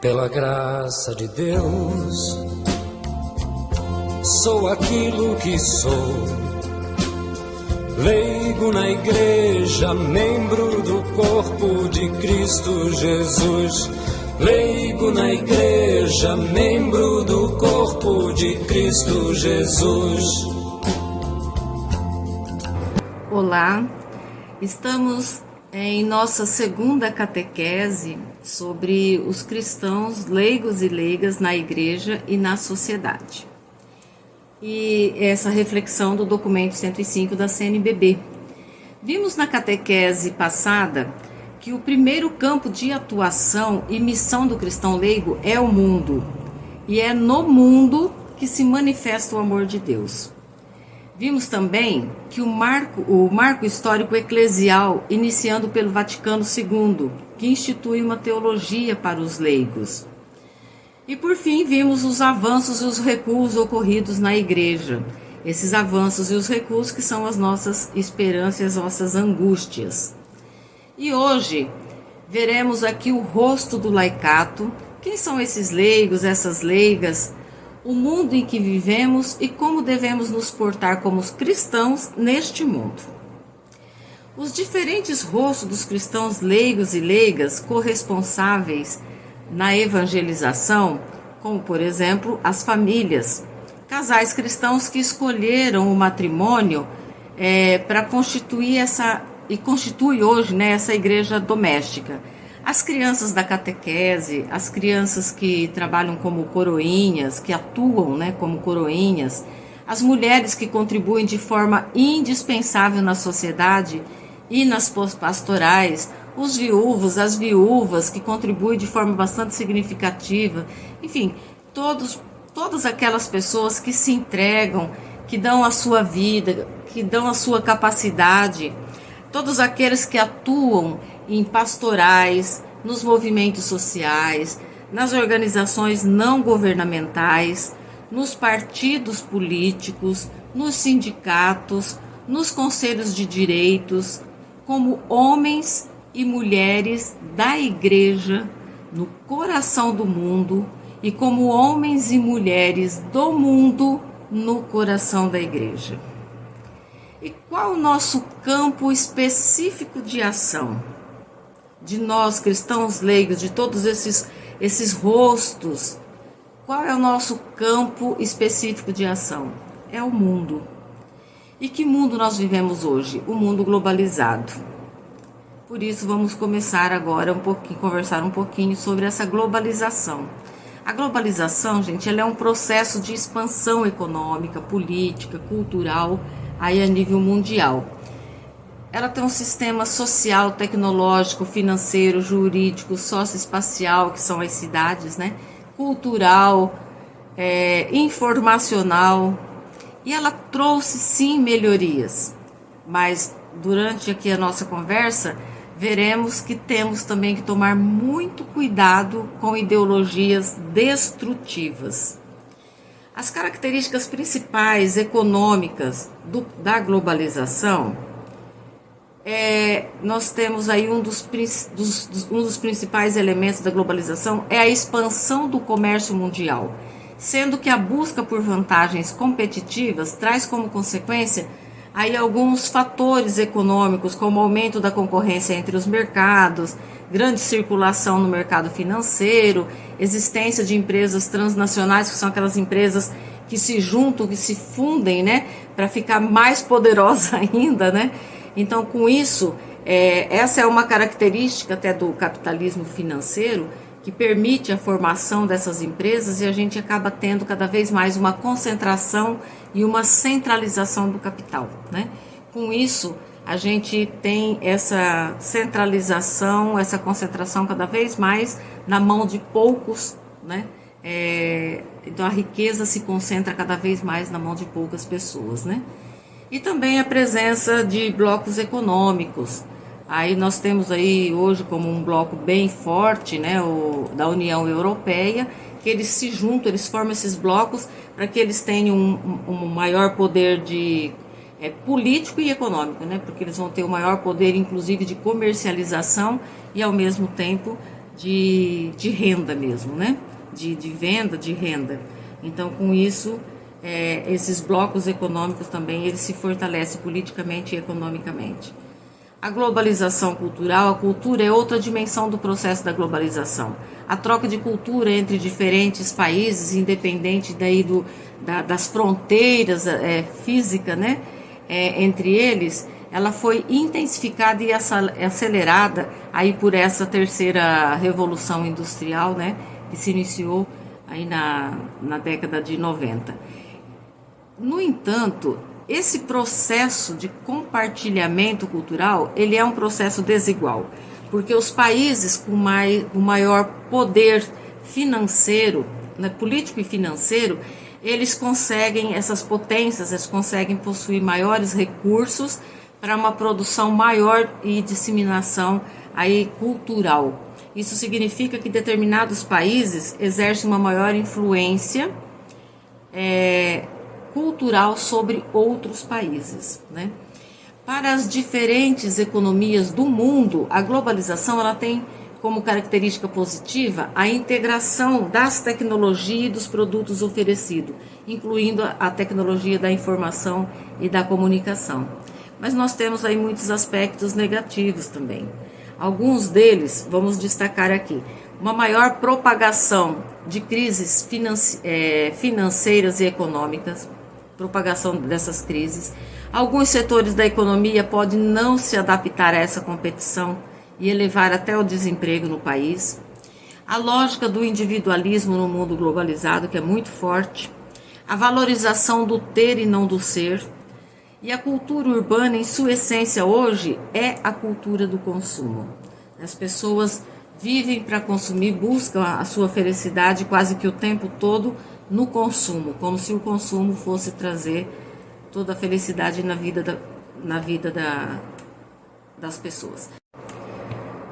Pela graça de Deus, sou aquilo que sou, leigo na igreja, membro do corpo de Cristo Jesus. Leigo na igreja, membro do corpo de Cristo Jesus. Olá, estamos em nossa segunda catequese sobre os cristãos leigos e leigas na igreja e na sociedade. E essa reflexão do documento 105 da CNBB. Vimos na catequese passada que o primeiro campo de atuação e missão do cristão leigo é o mundo. E é no mundo que se manifesta o amor de Deus. Vimos também que o marco histórico eclesial, iniciando pelo Vaticano II, que institui uma teologia para os leigos. E por fim, vimos os avanços e os recuos ocorridos na igreja. Esses avanços e os recuos que são as nossas esperanças e as nossas angústias. E hoje, veremos aqui o rosto do laicato, quem são esses leigos, essas leigas, o mundo em que vivemos e como devemos nos portar como cristãos neste mundo. Os diferentes rostos dos cristãos leigos e leigas corresponsáveis na evangelização, como por exemplo as famílias, casais cristãos que escolheram o matrimônio para constituir e constitui hoje essa igreja doméstica. As crianças da catequese, as crianças que trabalham como coroinhas, que atuam como coroinhas, as mulheres que contribuem de forma indispensável na sociedade e nas pastorais, os viúvos, as viúvas que contribuem de forma bastante significativa, enfim, todas aquelas pessoas que se entregam, que dão a sua vida, que dão a sua capacidade, todos aqueles que atuam em pastorais, nos movimentos sociais, nas organizações não governamentais, nos partidos políticos, nos sindicatos, nos conselhos de direitos, como homens e mulheres da igreja no coração do mundo e como homens e mulheres do mundo no coração da igreja. E qual o nosso campo específico de ação? De nós, cristãos leigos, de todos esses rostos, qual é o nosso campo específico de ação? É o mundo. E que mundo nós vivemos hoje? O mundo globalizado. Por isso vamos começar agora conversar um pouquinho sobre essa globalização. A globalização, gente, ela é um processo de expansão econômica, política, cultural, aí a nível mundial. Ela tem um sistema social, tecnológico, financeiro, jurídico, socioespacial, que são as cidades, cultural, informacional, e ela trouxe sim melhorias, mas durante aqui a nossa conversa, veremos que temos também que tomar muito cuidado com ideologias destrutivas. As características principais econômicas da globalização, nós temos aí um dos principais elementos da globalização é a expansão do comércio mundial, sendo que a busca por vantagens competitivas traz como consequência aí alguns fatores econômicos, como aumento da concorrência entre os mercados, grande circulação no mercado financeiro, existência de empresas transnacionais, que são aquelas empresas que se juntam, que se fundem, para ficar mais poderosa ainda, Então, com isso, essa é uma característica até do capitalismo financeiro que permite a formação dessas empresas e a gente acaba tendo cada vez mais uma concentração e uma centralização do capital, Com isso, a gente tem essa centralização, essa concentração cada vez mais na mão de poucos, Então, a riqueza se concentra cada vez mais na mão de poucas pessoas, E também a presença de blocos econômicos. Aí nós temos aí hoje como um bloco bem forte, o da União Europeia, que eles se juntam, eles formam esses blocos para que eles tenham um maior poder de político e econômico, Porque eles vão ter o maior poder, inclusive, de comercialização e, ao mesmo tempo, de renda mesmo, né? De venda de renda. Então, com isso, esses blocos econômicos também, eles se fortalecem politicamente e economicamente. A globalização cultural, a cultura é outra dimensão do processo da globalização. A troca de cultura entre diferentes países, independente daí das fronteiras físicas, né, entre eles, ela foi intensificada e acelerada aí por essa terceira revolução industrial, né, que se iniciou aí na década de 90. No entanto, esse processo de compartilhamento cultural, ele é um processo desigual, porque os países com maior poder financeiro, né, político e financeiro, eles conseguem, essas potências, eles conseguem possuir maiores recursos para uma produção maior e disseminação aí cultural. Isso significa que determinados países exercem uma maior influência cultural sobre outros países, né? Para as diferentes economias do mundo, a globalização ela tem como característica positiva a integração das tecnologias e dos produtos oferecidos, incluindo a tecnologia da informação e da comunicação. Mas nós temos aí muitos aspectos negativos também. Alguns deles, vamos destacar aqui. Uma maior propagação de crises financeiras e econômicas, propagação dessas crises. Alguns setores da economia podem não se adaptar a essa competição e elevar até o desemprego no país. A lógica do individualismo no mundo globalizado, que é muito forte. A valorização do ter e não do ser. E a cultura urbana, em sua essência hoje, é a cultura do consumo. As pessoas vivem para consumir, buscam a sua felicidade quase que o tempo todo no consumo, como se o consumo fosse trazer toda a felicidade na vida das pessoas.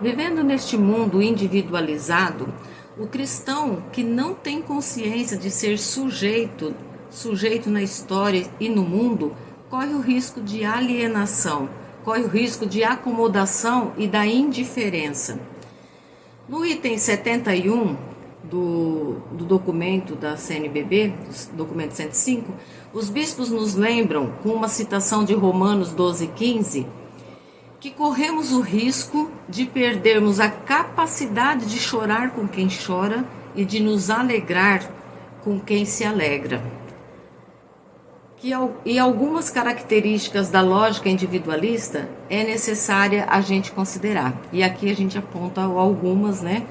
Vivendo neste mundo individualizado, o cristão que não tem consciência de ser sujeito na história e no mundo, corre o risco de alienação, corre o risco de acomodação e da indiferença. No item 71 do documento da CNBB, documento 105, os bispos nos lembram, com uma citação de Romanos 12:15, que corremos o risco de perdermos a capacidade de chorar com quem chora e de nos alegrar com quem se alegra. E algumas características da lógica individualista é necessária a gente considerar. E aqui a gente aponta algumas, né,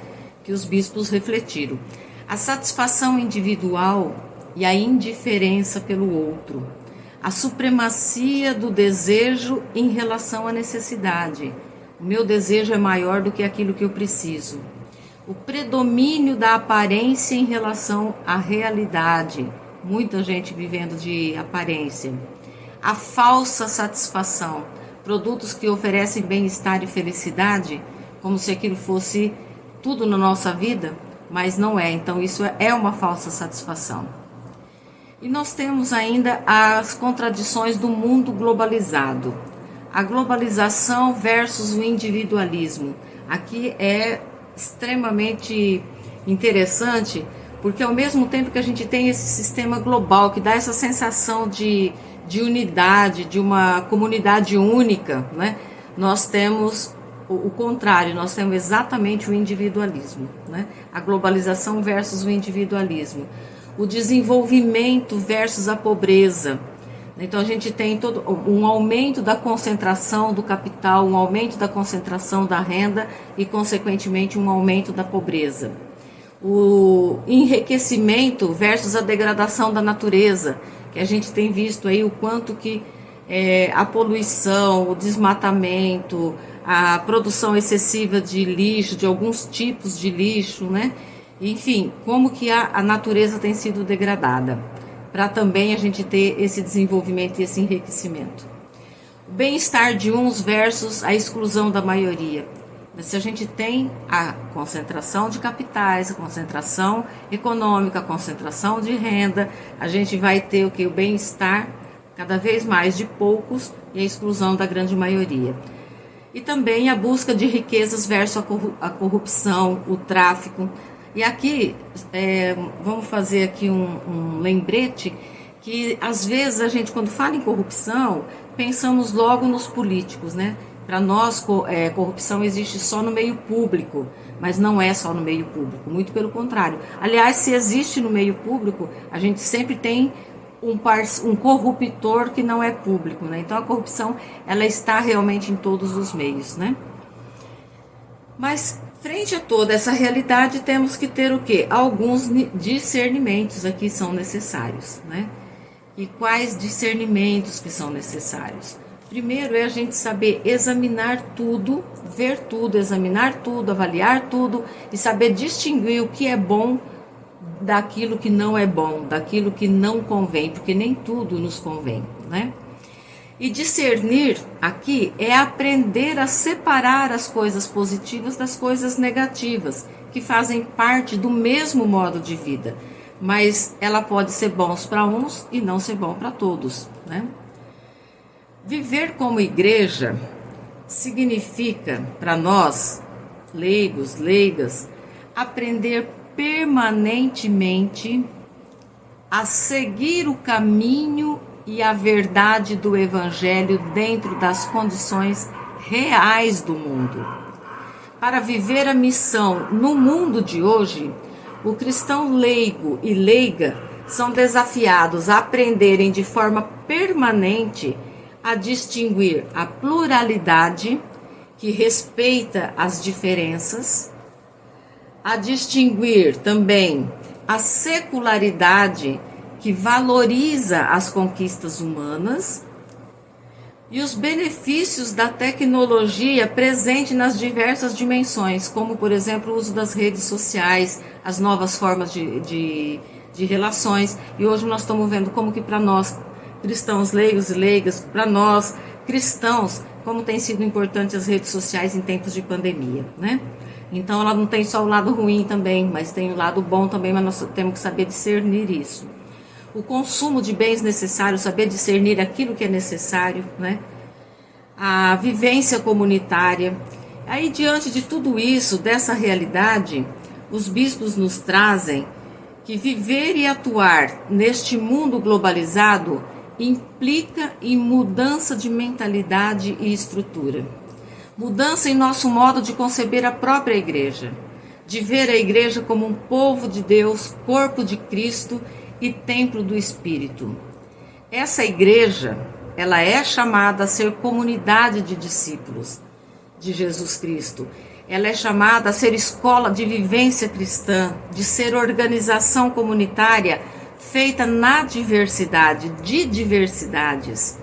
que os bispos refletiram. A satisfação individual e a indiferença pelo outro. A supremacia do desejo em relação à necessidade. O meu desejo é maior do que aquilo que eu preciso. O predomínio da aparência em relação à realidade. Muita gente vivendo de aparência. A falsa satisfação. Produtos que oferecem bem-estar e felicidade, como se aquilo fosse tudo na nossa vida, mas não é. Então isso é uma falsa satisfação. E nós temos ainda as contradições do mundo globalizado. A globalização versus o individualismo. Aqui é extremamente interessante, porque ao mesmo tempo que a gente tem esse sistema global que dá essa sensação de unidade, de uma comunidade única, né? Nós temos o contrário, nós temos exatamente o individualismo, né? A globalização versus o individualismo. O desenvolvimento versus a pobreza. Então a gente tem todo um aumento da concentração do capital, um aumento da concentração da renda e, consequentemente, um aumento da pobreza. O enriquecimento versus a degradação da natureza, que a gente tem visto aí o quanto que a poluição, o desmatamento, a produção excessiva de lixo, de alguns tipos de lixo, né? Enfim, como que a natureza tem sido degradada, para também a gente ter esse desenvolvimento e esse enriquecimento. O bem-estar de uns versus a exclusão da maioria. Se a gente tem a concentração de capitais, a concentração econômica, a concentração de renda, a gente vai ter o que? O bem-estar cada vez mais de poucos e a exclusão da grande maioria. e também a busca de riquezas versus a corrupção, o tráfico. E aqui, vamos fazer aqui um lembrete, que às vezes a gente, quando fala em corrupção, pensamos logo nos políticos, né? Para nós, corrupção existe só no meio público, mas não é só no meio público, muito pelo contrário. Aliás, se existe no meio público, a gente sempre tem um corruptor que não é público, né? Então a corrupção, ela está realmente em todos os meios, né? Mas frente a toda essa realidade, temos que ter o quê? Alguns discernimentos aqui são necessários, né? E quais discernimentos que são necessários? Primeiro é a gente saber examinar tudo, ver tudo, examinar tudo, avaliar tudo e saber distinguir o que é bom daquilo que não é bom, daquilo que não convém, porque nem tudo nos convém, né? E discernir aqui é aprender a separar as coisas positivas das coisas negativas, que fazem parte do mesmo modo de vida, mas ela pode ser bons para uns e não ser bom para todos, né? Viver como igreja significa, para nós, leigos, leigas, aprender permanentemente a seguir o caminho e a verdade do Evangelho dentro das condições reais do mundo. Para viver a missão no mundo de hoje, o cristão leigo e leiga são desafiados a aprenderem de forma permanente a distinguir a pluralidade, que respeita as diferenças, a distinguir também a secularidade, que valoriza as conquistas humanas, e os benefícios da tecnologia presente nas diversas dimensões, como, por exemplo, o uso das redes sociais, as novas formas de relações. E hoje nós estamos vendo como que para nós, cristãos leigos e leigas, para nós, cristãos, como tem sido importante as redes sociais em tempos de pandemia, né? Então ela não tem só o lado ruim também, mas tem o lado bom também, mas nós temos que saber discernir isso. O consumo de bens necessários, saber discernir aquilo que é necessário, né? A vivência comunitária. Aí, diante de tudo isso, dessa realidade, os bispos nos trazem que viver e atuar neste mundo globalizado implica em mudança de mentalidade e estrutura. Mudança em nosso modo de conceber a própria igreja, de ver a igreja como um povo de Deus, corpo de Cristo e templo do Espírito. Essa igreja, ela é chamada a ser comunidade de discípulos de Jesus Cristo. Ela é chamada a ser escola de vivência cristã, de ser organização comunitária feita na diversidade, de diversidades.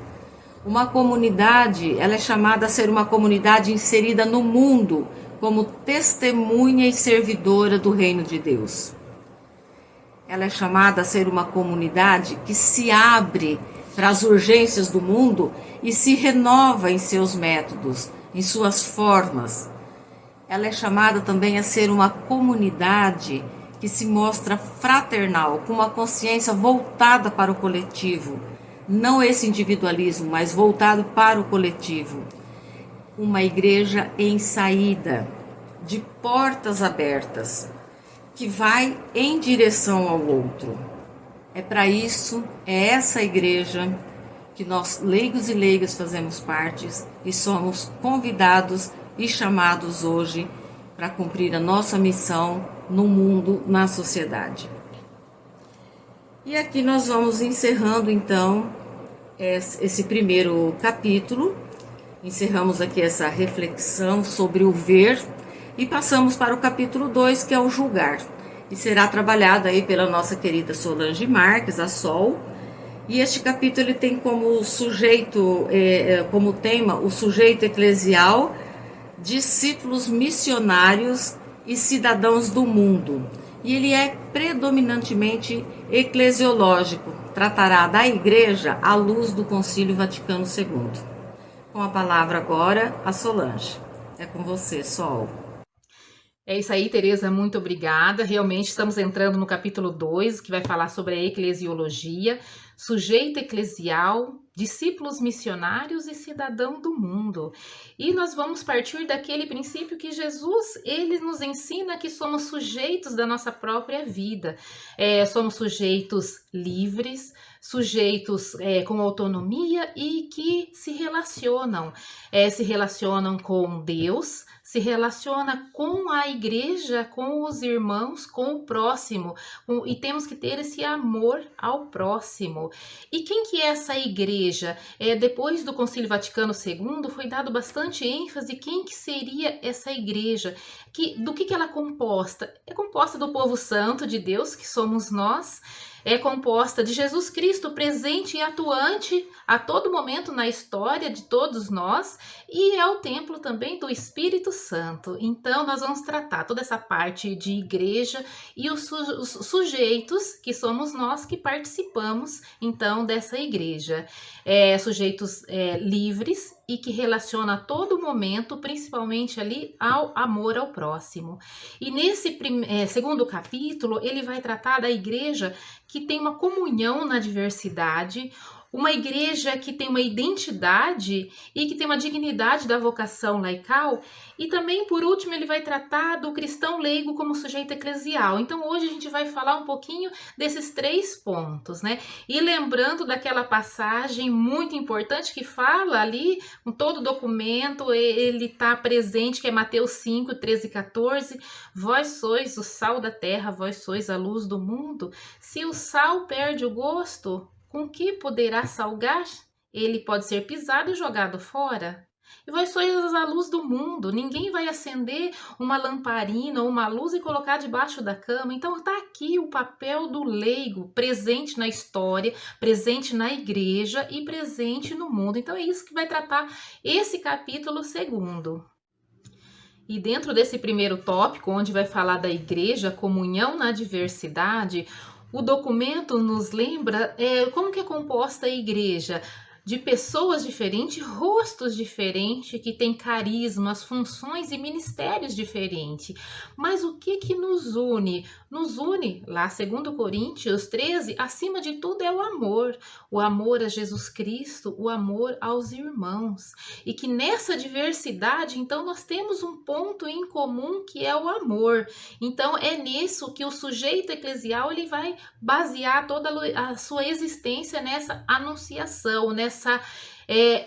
Uma comunidade, ela é chamada a ser uma comunidade inserida no mundo como testemunha e servidora do reino de Deus. Ela é chamada a ser uma comunidade que se abre para as urgências do mundo e se renova em seus métodos, em suas formas. Ela é chamada também a ser uma comunidade que se mostra fraternal, com uma consciência voltada para o coletivo. Não esse individualismo, mas voltado para o coletivo. Uma igreja em saída, de portas abertas, que vai em direção ao outro. É para isso, é essa igreja que nós, leigos e leigas, fazemos parte e somos convidados e chamados hoje para cumprir a nossa missão no mundo, na sociedade. E aqui nós vamos encerrando então esse primeiro capítulo, encerramos aqui essa reflexão sobre o ver e passamos para o capítulo 2, que é o julgar, e será trabalhado aí pela nossa querida Solange Marques, a Sol. E este capítulo ele tem como sujeito, como tema, o sujeito eclesial, discípulos missionários e cidadãos do mundo. E ele é predominantemente eclesiológico, tratará da igreja à luz do Concílio Vaticano II. Com a palavra agora, a Solange. É com você, Sol. É isso aí, Tereza, muito obrigada. Realmente estamos entrando no capítulo 2, que vai falar sobre a eclesiologia, sujeito eclesial discípulos missionários e cidadão do mundo. E nós vamos partir daquele princípio que Jesus, ele nos ensina que somos sujeitos da nossa própria vida. Somos sujeitos livres, sujeitos com autonomia e que se relacionam com Deus, se relaciona com a igreja, com os irmãos, com o próximo, e temos que ter esse amor ao próximo. E quem que é essa igreja? Depois do Concílio Vaticano II, foi dado bastante ênfase quem que seria essa igreja, do que ela é composta? É composta do povo santo de Deus, que somos nós, é composta de Jesus Cristo presente e atuante a todo momento na história de todos nós, e é o templo também do Espírito Santo. Então nós vamos tratar toda essa parte de igreja e os sujeitos, que somos nós que participamos então dessa igreja. Sujeitos livres e que relaciona a todo momento, principalmente ali, ao amor ao próximo. E nesse segundo capítulo, ele vai tratar da igreja que tem uma comunhão na diversidade, uma igreja que tem uma identidade e que tem uma dignidade da vocação laical. E também, por último, ele vai tratar do cristão leigo como sujeito eclesial. Então, hoje a gente vai falar um pouquinho desses 3 pontos, né? E lembrando daquela passagem muito importante que fala ali, com todo o documento, ele está presente, que é Mateus 5, 13 e 14. Vós sois o sal da terra, vós sois a luz do mundo. Se o sal perde o gosto, com que poderá salgar? Ele pode ser pisado e jogado fora. E vós sois a luz do mundo. Ninguém vai acender uma lamparina ou uma luz e colocar debaixo da cama. Então está aqui o papel do leigo, presente na história, presente na igreja e presente no mundo. Então é isso que vai tratar esse capítulo 2. E dentro desse primeiro tópico, onde vai falar da igreja, comunhão na diversidade, o documento nos lembra como que é composta a igreja. De pessoas diferentes, rostos diferentes, que têm carismas, funções e ministérios diferentes. Mas o que nos une? Nos une, lá 2 Coríntios 13, acima de tudo é o amor a Jesus Cristo, o amor aos irmãos. E que nessa diversidade, então, nós temos um ponto em comum que é o amor. Então, é nisso que o sujeito eclesial ele vai basear toda a sua existência nessa anunciação, nessa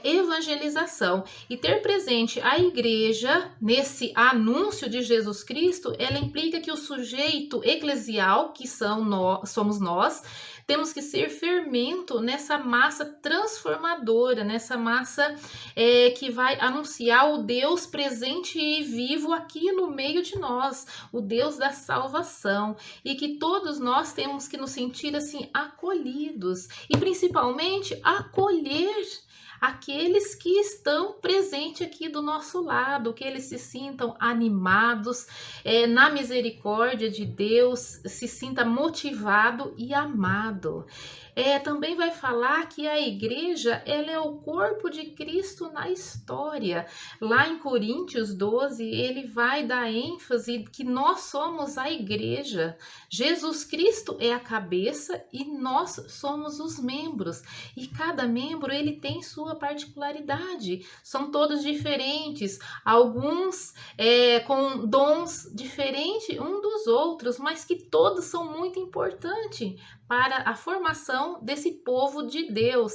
evangelização. E ter presente a igreja nesse anúncio de Jesus Cristo, ela implica que o sujeito eclesial, que somos nós, temos que ser fermento nessa massa transformadora, nessa massa que vai anunciar o Deus presente e vivo aqui no meio de nós, o Deus da salvação, e que todos nós temos que nos sentir assim acolhidos e principalmente acolher aqueles que estão presentes aqui do nosso lado, que eles se sintam animados na misericórdia de Deus, se sinta motivado e amado. Também vai falar que a igreja ela é o corpo de Cristo na história. Lá em Coríntios 12, ele vai dar ênfase que nós somos a igreja. Jesus Cristo é a cabeça e nós somos os membros. E cada membro ele tem sua particularidade. São todos diferentes, alguns com dons diferentes um dos outros, mas que todos são muito importantes para a formação desse povo de Deus.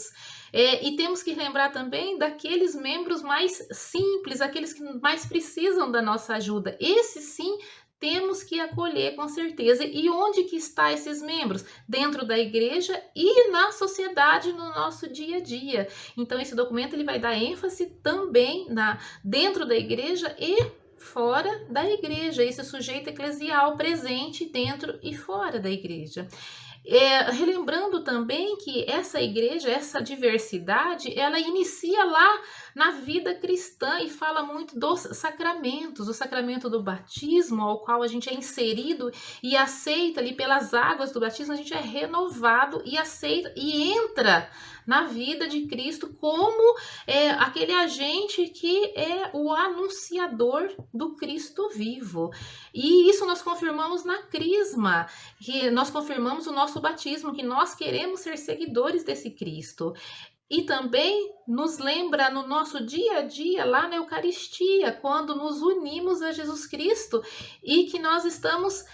E temos que lembrar também daqueles membros mais simples, aqueles que mais precisam da nossa ajuda. Esses sim temos que acolher com certeza. E onde que está esses membros? Dentro da igreja e na sociedade, no nosso dia a dia. Então esse documento ele vai dar ênfase também dentro da igreja e fora da igreja, esse sujeito eclesial presente dentro e fora da igreja. Relembrando também que essa igreja, essa diversidade, ela inicia lá na vida cristã e fala muito dos sacramentos, o sacramento do batismo, ao qual a gente é inserido e aceita ali pelas águas do batismo, a gente é renovado e aceita e entra na vida de Cristo como aquele agente que é o anunciador do Cristo vivo. E isso nós confirmamos na crisma, que nós confirmamos o nosso batismo, que nós queremos ser seguidores desse Cristo. E também nos lembra no nosso dia a dia, lá na Eucaristia, quando nos unimos a Jesus Cristo e que nós estamos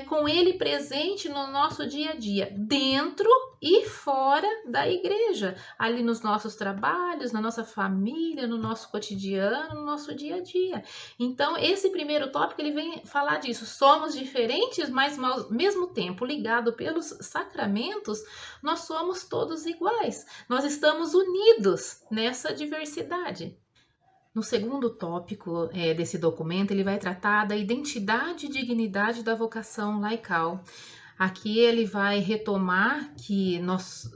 com Ele presente no nosso dia a dia, dentro e fora da igreja, ali nos nossos trabalhos, na nossa família, no nosso cotidiano, no nosso dia a dia. Então, esse primeiro tópico, ele vem falar disso. Somos diferentes, mas ao mesmo tempo, ligado pelos sacramentos, nós somos todos iguais. Nós estamos unidos nessa diversidade. No segundo tópico desse documento, ele vai tratar da identidade e dignidade da vocação laical. Aqui ele vai retomar que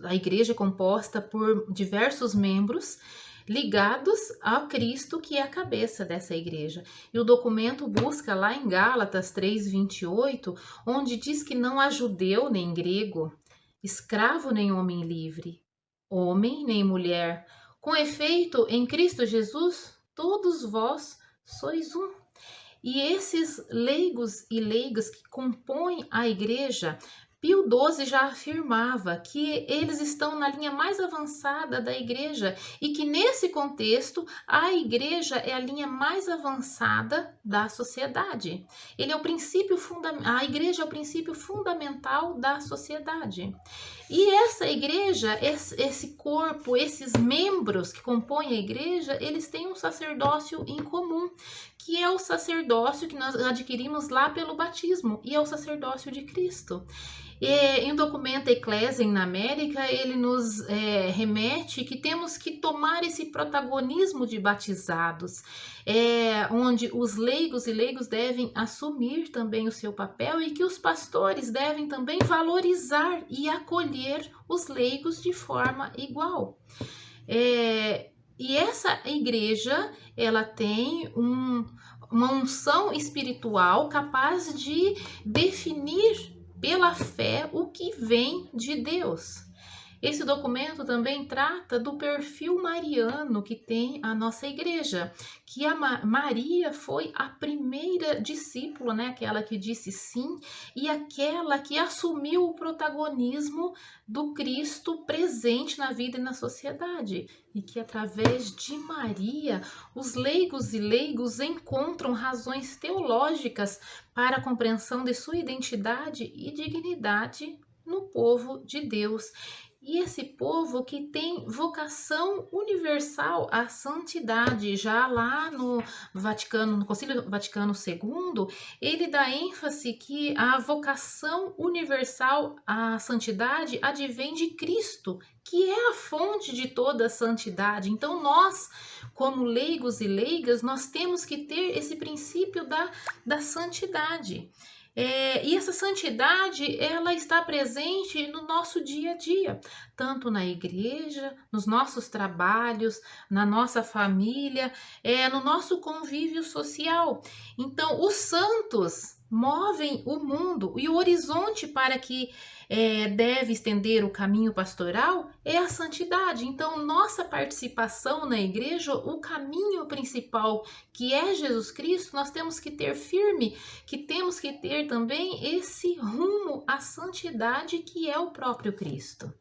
a igreja é composta por diversos membros ligados ao Cristo, que é a cabeça dessa igreja. E o documento busca lá em Gálatas 3:28, onde diz que não há judeu nem grego, escravo nem homem livre, homem nem mulher. Com efeito, em Cristo Jesus, todos vós sois um. E esses leigos e leigas que compõem a igreja, Pio XII já afirmava que eles estão na linha mais avançada da igreja e que nesse contexto a igreja é a linha mais avançada da sociedade. A igreja é o princípio fundamental da sociedade. E essa igreja, esse corpo, esses membros que compõem a igreja, eles têm um sacerdócio em comum, que é o sacerdócio que nós adquirimos lá pelo batismo, e é o sacerdócio de Cristo. E, em um documento Ecclesia in America, ele nos remete que temos que tomar esse protagonismo de batizados, onde os leigos e leigos devem assumir também o seu papel e que os pastores devem também valorizar e acolher os leigos de forma igual. E essa igreja, ela tem uma unção espiritual capaz de definir pela fé o que vem de Deus. Esse documento também trata do perfil mariano que tem a nossa igreja, que a Maria foi a primeira discípula, né? Aquela que disse sim e aquela que assumiu o protagonismo do Cristo presente na vida e na sociedade. E que através de Maria, os leigos e leigos encontram razões teológicas para a compreensão de sua identidade e dignidade no povo de Deus. E esse povo que tem vocação universal à santidade, já lá no Concílio Vaticano II, ele dá ênfase que a vocação universal à santidade advém de Cristo, que é a fonte de toda a santidade. Então nós, como leigos e leigas, nós temos que ter esse princípio da santidade. E essa santidade, ela está presente no nosso dia a dia, tanto na igreja, nos nossos trabalhos, na nossa família, no nosso convívio social. Então, os santos movem o mundo e o horizonte para que deve estender o caminho pastoral é a santidade. Então, nossa participação na igreja, o caminho principal, que é Jesus Cristo, nós temos que ter firme, que temos que ter também esse rumo à santidade que é o próprio Cristo.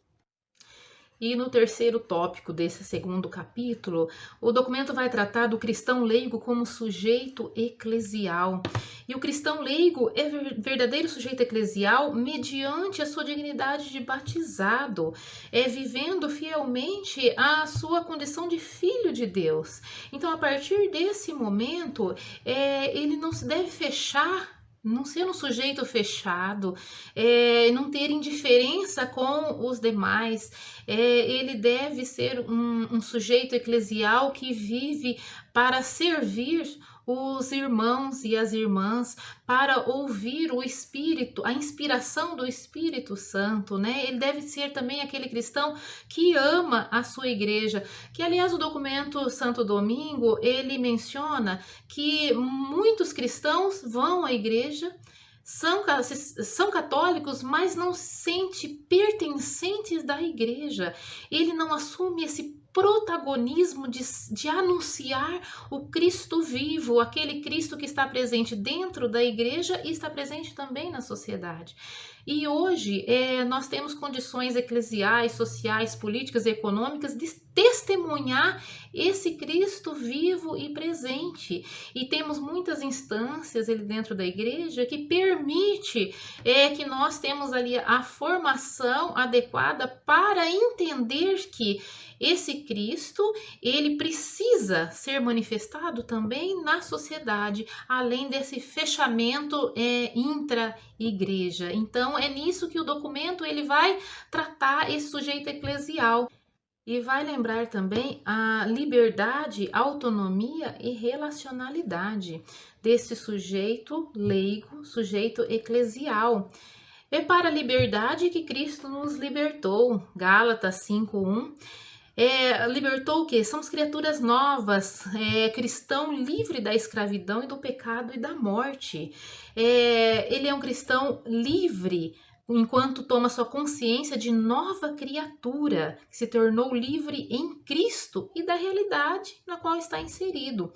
E no terceiro tópico desse segundo capítulo, o documento vai tratar do cristão leigo como sujeito eclesial. E o cristão leigo é verdadeiro sujeito eclesial mediante a sua dignidade de batizado, vivendo fielmente a sua condição de filho de Deus. Então, a partir desse momento, ele não se deve fechar, não ser um sujeito fechado, não ter indiferença com os demais. Ele deve ser um sujeito eclesial que vive para servir os irmãos e as irmãs, para ouvir o Espírito, a inspiração do Espírito Santo, né? Ele deve ser também aquele cristão que ama a sua igreja, que aliás o documento Santo Domingo, ele menciona que muitos cristãos vão à igreja, são católicos, mas não se sentem pertencentes da igreja. Ele não assume esse protagonismo de anunciar o Cristo vivo, aquele Cristo que está presente dentro da igreja e está presente também na sociedade. E hoje nós temos condições eclesiais, sociais, políticas e econômicas de testemunhar esse Cristo vivo e presente. E temos muitas instâncias ali dentro da igreja que permite que nós temos ali a formação adequada para entender que esse Cristo, ele precisa ser manifestado também na sociedade, além desse fechamento intra-igreja. Então, é nisso que o documento ele vai tratar esse sujeito eclesial. E vai lembrar também a liberdade, autonomia e relacionalidade desse sujeito leigo, sujeito eclesial. É para a liberdade que Cristo nos libertou, Gálatas 5:1. Libertou o quê? Somos criaturas novas, cristão livre da escravidão e do pecado e da morte. Ele é um cristão livre, enquanto toma sua consciência de nova criatura, que se tornou livre em Cristo e da realidade na qual está inserido.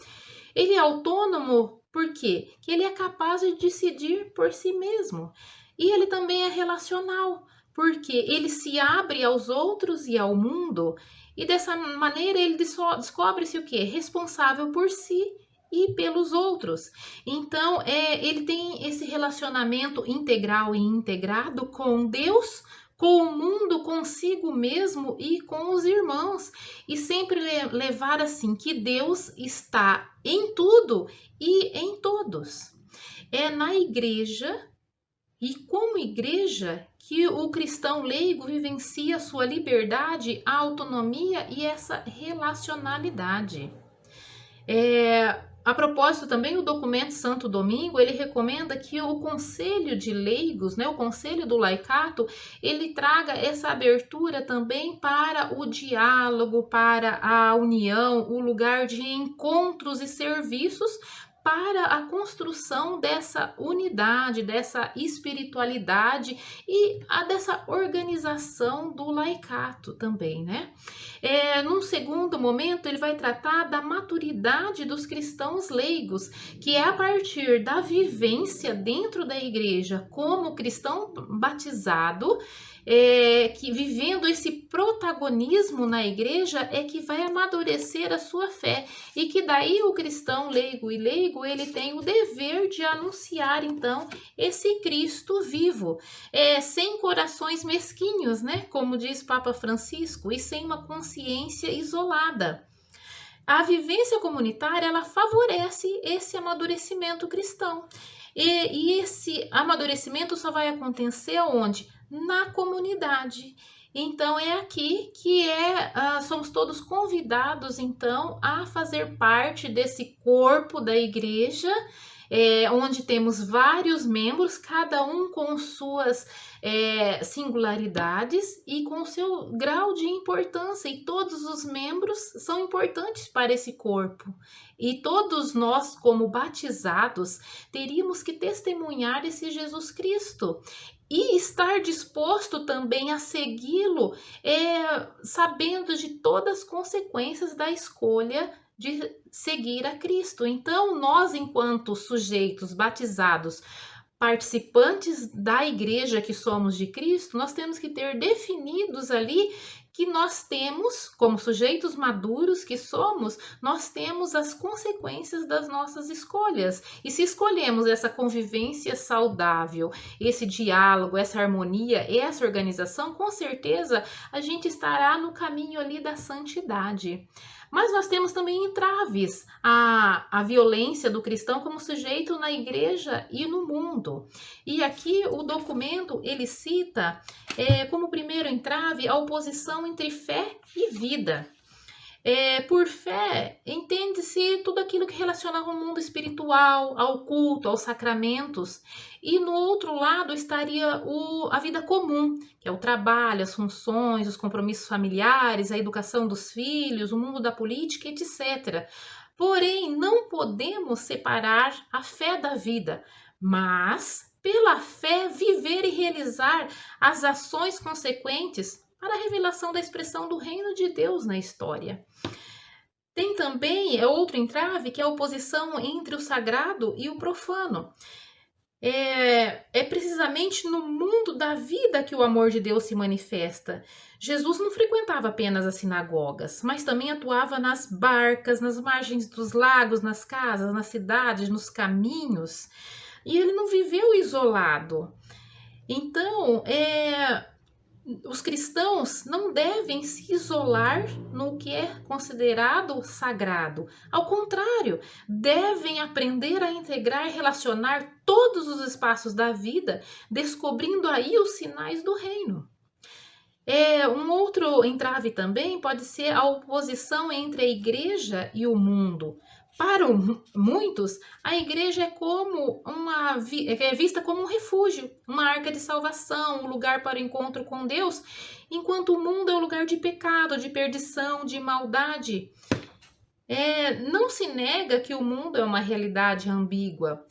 Ele é autônomo, por quê? Que ele é capaz de decidir por si mesmo. E ele também é relacional, porque ele se abre aos outros e ao mundo, e dessa maneira ele descobre-se o quê? Responsável por si e pelos outros. Então, ele tem esse relacionamento integral e integrado com Deus, com o mundo, consigo mesmo e com os irmãos. E sempre levar assim, que Deus está em tudo e em todos. É na igreja e como igreja que o cristão leigo vivencia a sua liberdade, a autonomia e essa relacionalidade. A propósito também, o documento Santo Domingo, ele recomenda que o conselho de leigos, o conselho do laicato, ele traga essa abertura também para o diálogo, para a união, o lugar de encontros e serviços para a construção dessa unidade, dessa espiritualidade e dessa organização do laicato também, né? Num segundo momento, ele vai tratar da maturidade dos cristãos leigos, que é a partir da vivência dentro da igreja como cristão batizado, que vivendo esse protagonismo na igreja é que vai amadurecer a sua fé e que daí o cristão leigo ele tem o dever de anunciar então esse Cristo vivo, sem corações mesquinhos, né? Como diz Papa Francisco, e sem uma consciência isolada. A vivência comunitária ela favorece esse amadurecimento cristão e esse amadurecimento só vai acontecer onde? Na comunidade. Então é aqui que somos todos convidados então a fazer parte desse corpo da igreja, onde temos vários membros, cada um com suas singularidades e com seu grau de importância, e todos os membros são importantes para esse corpo. E todos nós, como batizados, teríamos que testemunhar esse Jesus Cristo e estar disposto também a segui-lo, sabendo de todas as consequências da escolha de seguir a Cristo. Então, nós, enquanto sujeitos batizados, participantes da igreja que somos de Cristo, nós temos que ter definidos ali que nós temos, como sujeitos maduros que somos, nós temos as consequências das nossas escolhas. E se escolhemos essa convivência saudável, esse diálogo, essa harmonia, essa organização, com certeza a gente estará no caminho ali da santidade. Mas nós temos também entraves, a violência do cristão como sujeito na igreja e no mundo. E aqui o documento, ele cita como primeiro entrave a oposição entre fé e vida. Por fé, entende-se tudo aquilo que relaciona ao mundo espiritual, ao culto, aos sacramentos. E no outro lado estaria a vida comum, que é o trabalho, as funções, os compromissos familiares, a educação dos filhos, o mundo da política, etc. Porém, não podemos separar a fé da vida, mas, pela fé, viver e realizar as ações consequentes para a revelação da expressão do reino de Deus na história. Tem também outro entrave, que é a oposição entre o sagrado e o profano. É precisamente no mundo da vida que o amor de Deus se manifesta. Jesus não frequentava apenas as sinagogas, mas também atuava nas barcas, nas margens dos lagos, nas casas, nas cidades, nos caminhos. E ele não viveu isolado. Então, os cristãos não devem se isolar no que é considerado sagrado. Ao contrário, devem aprender a integrar e relacionar todos os espaços da vida, descobrindo aí os sinais do reino. Um outro entrave também pode ser a oposição entre a igreja e o mundo. Para muitos, a igreja é vista como um refúgio, uma arca de salvação, um lugar para o encontro com Deus, enquanto o mundo é um lugar de pecado, de perdição, de maldade. Não se nega que o mundo é uma realidade ambígua,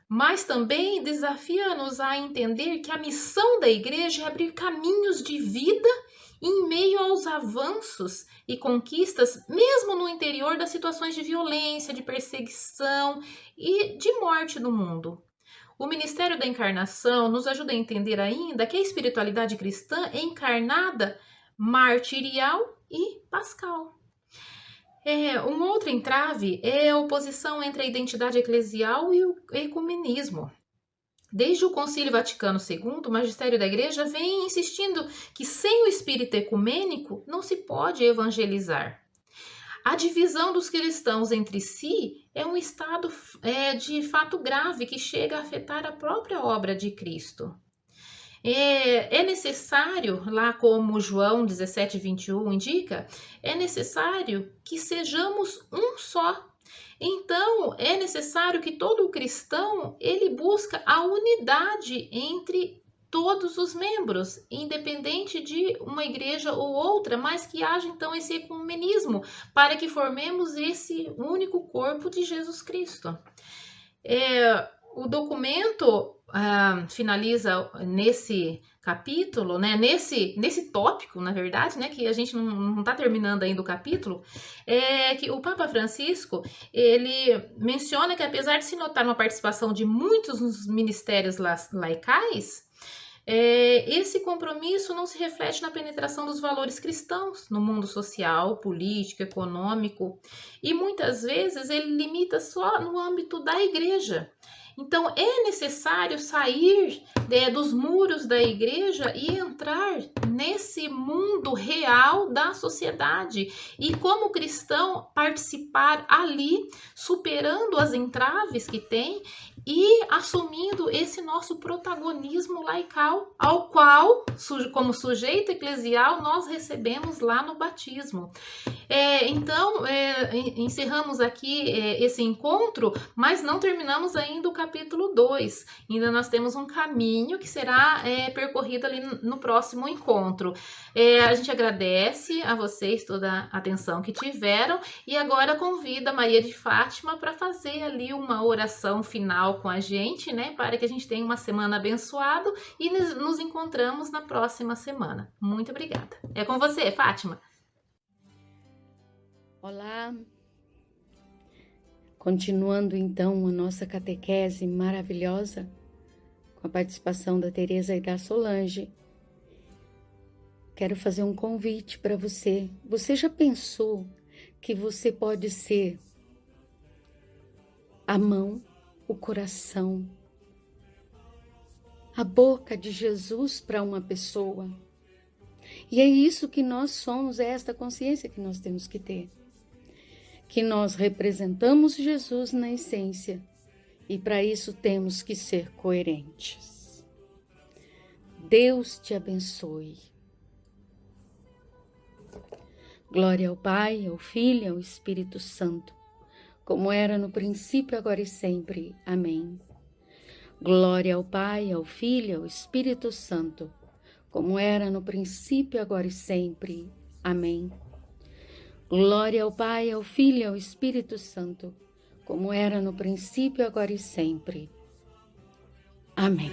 mas também desafia-nos a entender que a missão da igreja é abrir caminhos de vida em meio aos avanços e conquistas, mesmo no interior das situações de violência, de perseguição e de morte do mundo. O ministério da encarnação nos ajuda a entender ainda que a espiritualidade cristã é encarnada, martirial e pascal. Um outro entrave é a oposição entre a identidade eclesial e o ecumenismo. Desde o Concílio Vaticano II, o magistério da Igreja vem insistindo que sem o espírito ecumênico não se pode evangelizar. A divisão dos cristãos entre si é um estado de fato grave que chega a afetar a própria obra de Cristo. É necessário, lá como João 17:21 indica, é necessário que sejamos um só. Então, é necessário que todo cristão ele busca a unidade entre todos os membros, independente de uma igreja ou outra, mas que haja então esse ecumenismo para que formemos esse único corpo de Jesus Cristo. O documento finaliza nesse capítulo, né, nesse tópico, na verdade, né, que a gente não está terminando ainda o capítulo, que o Papa Francisco, ele menciona que apesar de se notar uma participação de muitos nos ministérios laicais, esse compromisso não se reflete na penetração dos valores cristãos no mundo social, político, econômico, e muitas vezes ele limita só no âmbito da igreja. Então, é necessário sair dos muros da igreja e entrar nesse mundo real da sociedade. E, como cristão, participar ali, superando as entraves que tem e assumindo esse nosso protagonismo laical, ao qual, como sujeito eclesial, nós recebemos lá no batismo. Então, encerramos aqui esse encontro, mas não terminamos ainda o capítulo 2. Ainda nós temos um caminho que será percorrido ali no próximo encontro. A gente agradece a vocês toda a atenção que tiveram e agora convida Maria de Fátima para fazer ali uma oração final com a gente, né? Para que a gente tenha uma semana abençoada e nos encontramos na próxima semana. Muito obrigada. É com você, Fátima. Olá, continuando então a nossa catequese maravilhosa, com a participação da Teresa e da Solange, quero fazer um convite para você. Você já pensou que você pode ser a mão, o coração, a boca de Jesus para uma pessoa? E é isso que nós somos, é esta consciência que nós temos que ter. Que nós representamos Jesus na essência e para isso temos que ser coerentes. Deus te abençoe. Glória ao Pai, ao Filho e ao Espírito Santo, como era no princípio, agora e sempre. Amém. Glória ao Pai, ao Filho e ao Espírito Santo, como era no princípio, agora e sempre. Amém. Glória ao Pai, ao Filho e ao Espírito Santo, como era no princípio, agora e sempre. Amém.